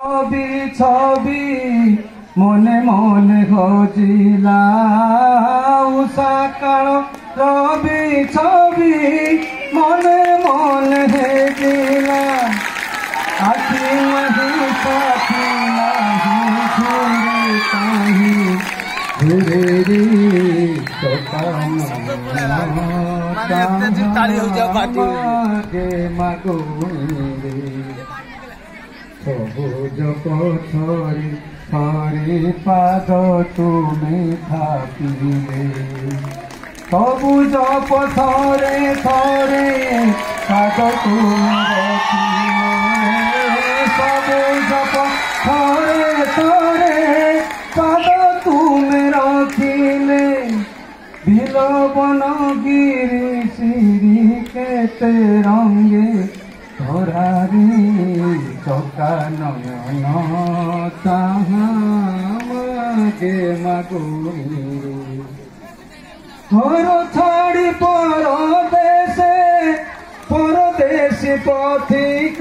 ছবি ছবি মনে মনে খোঁজিলা সকাল রবি ছবি মনে মনে হেজিলা আখি মহি সাথী নাহি ঘুরে কাহি ঘুরে রে সবুজ পথরে থরে পাদ তুমি থাকিলে সবুজ পথরে থরে পাদ তুমি রখিলে সবুজ পথরে থরে পাদ তুমি রখিলে বিলবন গিরি সিরি কেতে রঙ্গে ধরারি চকা নয়ন তাহা মাগে মাগুরি ঘর ছাড়ি পরদেশে পথিক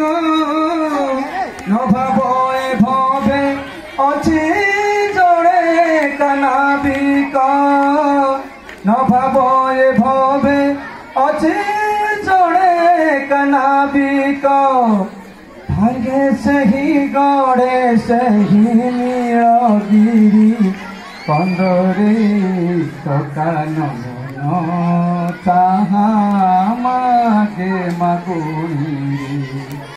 নভাবয়ে ভবে অছি জড়ে কানাবিক নভাবয়ে ভবে অছি জড়ে কানাবিক ভাঙ্গে ସେହି ଗଡ଼େ ସେହି ନୀଳଗିରି କନ୍ଦରେ ଚକା ନୟନ ତାହା ମାଗେ ମାଗୁଣି